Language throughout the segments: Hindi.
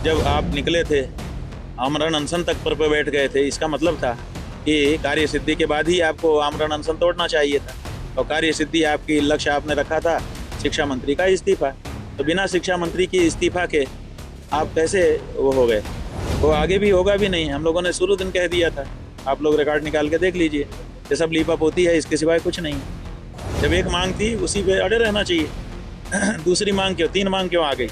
जब आप निकले थे, आमरण अनशन तक पर बैठ गए थे, इसका मतलब था कि कार्य सिद्धि के बाद ही आपको आमरण अनशन तोड़ना चाहिए था। और कार्य सिद्धि आपकी लक्ष्य आपने रखा था शिक्षा मंत्री का इस्तीफा। तो बिना शिक्षा मंत्री की इस्तीफा के आप कैसे वो हो गए? वो आगे भी होगा भी नहीं, हम लोगों ने शुरू दिन कह दिया था। आप लोग रिकॉर्ड निकाल के देख लीजिए, ये सब लीपापोती है, इसके सिवाय कुछ नहीं। जब एक मांग थी उसी पे अड़े रहना चाहिए। दूसरी मांग क्यों, 3 मांग क्यों आ गई?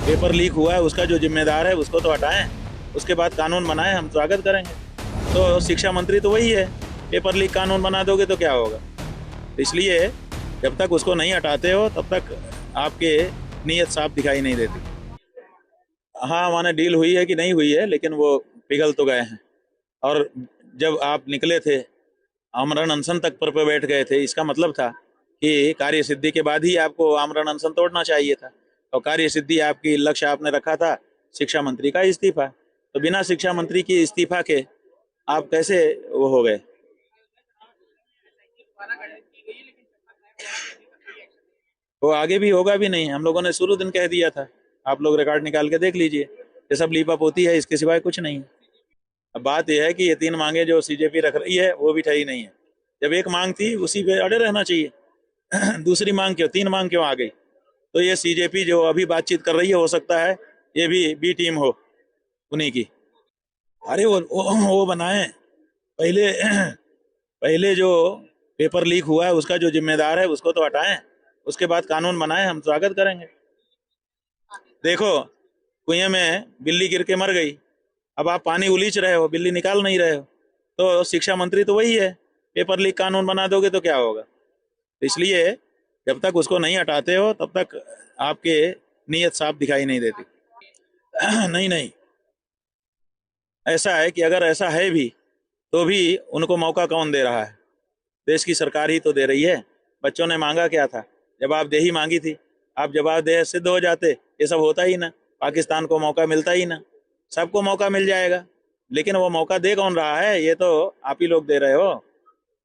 पेपर लीक हुआ है, उसका जो जिम्मेदार है उसको तो हटाएं, उसके बाद कानून बनाएं, हम स्वागत करेंगे। तो शिक्षा मंत्री तो वही है, पेपर लीक कानून बना दोगे तो क्या होगा? तो इसलिए जब तक उसको नहीं हटाते हो तब तक आपके नीयत साफ दिखाई नहीं देती। हाँ, माने डील हुई है कि नहीं हुई है, लेकिन वो पिघल तो गए हैं। और जब आप निकले थे, आमरण अनशन तक पर बैठ गए थे, इसका मतलब था कि कार्य सिद्धि के बाद ही आपको आमरण अनशन तोड़ना चाहिए था। और कार्य सिद्धि आपकी लक्ष्य आपने रखा था शिक्षा मंत्री का इस्तीफा। तो बिना शिक्षा मंत्री की इस्तीफा के आप कैसे वो हो गए? वो आगे भी होगा भी नहीं, हम लोगों ने शुरू दिन कह दिया था। आप लोग रिकॉर्ड निकाल के देख लीजिए, ये सब लीपापोती है, इसके सिवाय कुछ नहीं। अब बात यह है कि ये 3 मांगे जो सीजेपी रख रही है वो भी ठही नहीं है। जब एक मांग थी उसी पे अड़े रहना चाहिए। दूसरी मांग क्यों, 3 मांग क्यों आ गई? तो ये सीजेपी जो अभी बातचीत कर रही है, हो सकता है ये भी बी टीम हो उन्हीं की। अरे वो बनाए पहले। पहले जो पेपर लीक हुआ है उसका जो जिम्मेदार है उसको तो हटाएं, उसके बाद कानून बनाएं, हम स्वागत करेंगे। देखो, कुएं में बिल्ली गिर के मर गई, अब आप पानी उलीच रहे हो, बिल्ली निकाल नहीं रहे हो। तो शिक्षा मंत्री तो वही है, पेपर लीक कानून बना दोगे तो क्या होगा? तो इसलिए जब तक उसको नहीं हटाते हो तब तक आपके नीयत साफ दिखाई नहीं देती। नहीं नहीं, ऐसा है कि अगर ऐसा है भी तो भी उनको मौका कौन दे रहा है? देश की सरकार ही तो दे रही है। बच्चों ने मांगा क्या था? जवाबदेही मांगी थी। आप जवाबदेह सिद्ध हो जाते, ये सब होता ही ना, पाकिस्तान को मौका मिलता ही ना। सबको मौका मिल जाएगा, लेकिन वो मौका दे कौन रहा है? ये तो आप ही लोग दे रहे हो।